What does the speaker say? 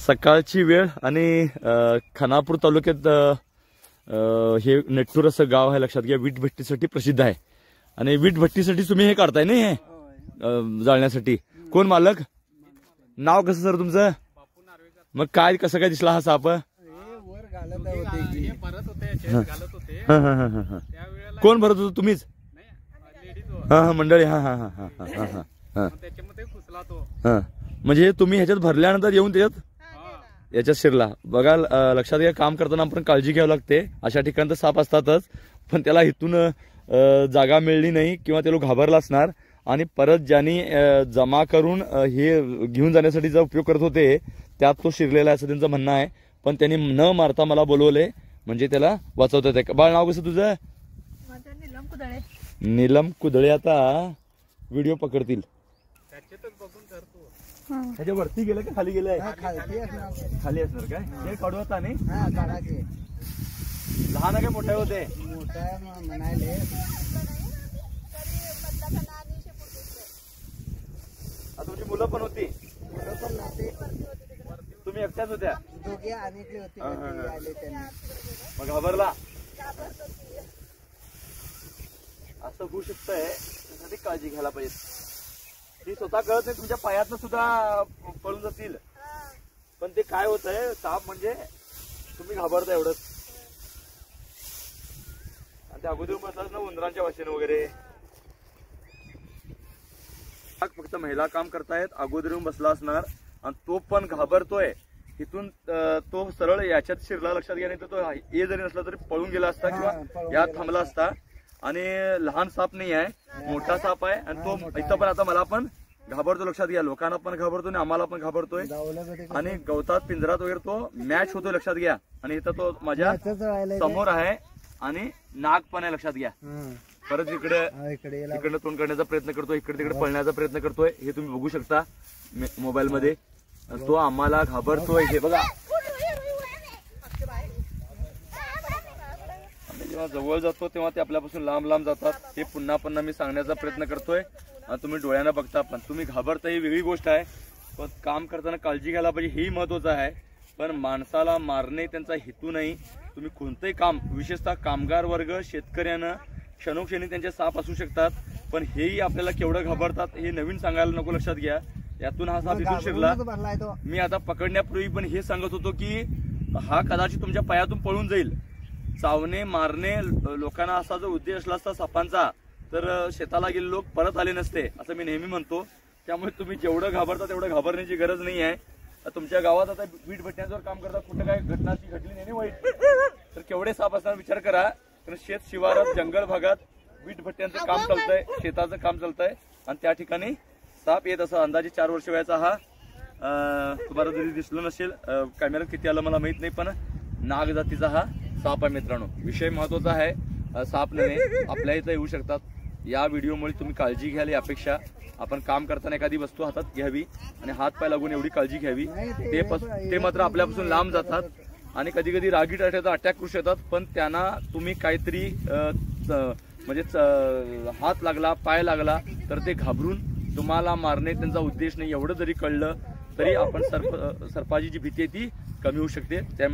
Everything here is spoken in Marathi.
सकाळची वेळ आणि खानापूर तालुक्यात हे नेट्टूर असं गाव आहे, लक्षात घ्या. वीट भट्टीसाठी प्रसिद्ध आहे आणि वीट भट्टीसाठी तुम्ही हे काढताय ना, हे जाळण्यासाठी. कोण मालक? नाव कसं सर तुमचं? मग काय कसं काय दिसला हा साप? कोण भरत होतं? तुम्हीच? हा मंडळी. हा हा हा हा हा हा हा. म्हणजे तुम्ही ह्याच्यात भरल्यानंतर येऊन त्याच्यात याच्यात शिरला. बघा लक्षात घ्या, काम करताना आपण काळजी घ्यावी लागते. अशा ठिकाणी तर साप असतातच, पण त्याला इथून जागा मिळली नाही किंवा ते लोक घाबरला असणार आणि परत ज्यांनी जमा करून हे घेऊन जाण्यासाठी उपयोग करत होते त्यात तो शिरलेला आहे असं त्यांचं म्हणणं आहे. पण त्यांनी न मारता मला बोलवले म्हणजे त्याला वाचवता येते. बाळ नाव कसं तुझं? नीलम कुदळे. नीलम कुदळे. आता व्हिडिओ पकडतील ह्याच्या वरती गेलं का खाली गेलंय? खाली असणार काय? हे काढू आता नाही. लहान काय मोठे होते? तुमची मुलं पण होती? तुम्ही एकट्याच होत्या? मग घाबरला? असं होऊ शकतंय, त्यासाठी काळजी घ्यायला पाहिजे. ती स्वतः कळत नाही, तुमच्या पायातनं सुद्धा पळून जातील. पण ते काय होत आहे, साप म्हणजे तुम्ही घाबरता एवढंच. आणि ते अगोदर बसलाच ना उंदरांच्या वाशेनं वगैरे. फक्त महिला काम करतायत, अगोदर येऊन बसला असणार आणि तो पण घाबरतोय. इथून तो सरळ याच्यात शिरला, लक्षात घ्या. नाही तर तो ए जरी नसला तरी पळून गेला असता किंवा यात थांबला असता. आणि लहान साप नाही आहे, मोठा साप आहे आणि तो इथं पण आता मला पण घाबरतो, लक्षात घ्या. लोकांना पण घाबरतो आणि आम्हाला पण घाबरतोय. आणि गवतात पिंजरात वगैरे तो मॅच होतोय, लक्षात घ्या. आणि इथं तो माझ्या समोर आहे आणि नाग पण आहे, लक्षात घ्या. परत इकडे तोंड करण्याचा प्रयत्न करतोय, इकडे तिकडे पळण्याचा प्रयत्न करतोय. हे तुम्ही बघू शकता मोबाईल मध्ये. तो आम्हाला घाबरतोय, हे बघा. जेव्हा जवळ जातो तेव्हा ते आपल्यापासून लांब लांब जातात. हे पुन्हा पुन्हा मी सांगण्याचा प्रयत्न करतोय. तुम्ही डोळ्यानं बघता, पण तुम्ही घाबरता ही वेगळी गोष्ट आहे. पण काम करताना काळजी घ्यायला पाहिजे, हेही महत्वाचं आहे. पण माणसाला मारणे त्यांचा हेतू नाही. तुम्ही कोणतंही काम, विशेषतः कामगार वर्ग, शेतकऱ्यांना क्षणोक्षणी त्यांचे साप असू शकतात. पण हेही आपल्याला केवढं घाबरतात हे नवीन सांगायला नको, लक्षात घ्या. यातून हा साप इथून शिरला. मी आता पकडण्यापूर्वी पण हे सांगत होतो की हा कदाचित तुमच्या पायातून पळून जाईल. चावणे मारणे लोकांना असा जर उद्देश असला असता सापांचा तर शेताला गेले लोक परत आले नसते, असं मी नेहमी म्हणतो. त्यामुळे तुम्ही जेवढं घाबरता तेवढं घाबरण्याची गरज नाही आहे. तुमच्या गावात आता वीट भट्ट्यांवर काम करता, कुठं काय घटना घडली नाही वाईट, तर केवढे साप असणार विचार करा. कारण शेत शिवारात, जंगल भागात वीट भट्ट्यांचं काम चालतंय, शेताचं काम चालतंय आणि त्या ठिकाणी साप येत असा. अंदाजे 4 वर्ष वयाचा हा, तुम्हाला जरी दिसलं नसेल कॅमेऱ्यात किती आलं मला माहित नाही, पण नाग जातीचा हा साप आहे मित्रांनो. विषय महत्वाचा आहे. साप नव्हे, आपल्या इथं येऊ शकतात. या व्हिडिओमुळे तुम्ही काळजी घ्याल यापेक्षा आपण काम करताना एखादी वस्तू हातात घ्यावी आणि हात पाय लागून एवढी काळजी घ्यावी. ते मात्र आपल्यापासून लांब जातात आणि कधी कधी रागीट अटॅक करू शकतात. पण त्यांना तुम्ही काहीतरी म्हणजे हात लागला, पाय लागला तर ते घाबरून तुम्हाला मारणे त्यांचा उद्देश नाही, एवढं जरी कळलं तरी आपण सर्पाची जी भीती आहे ती कमी होऊ शकते.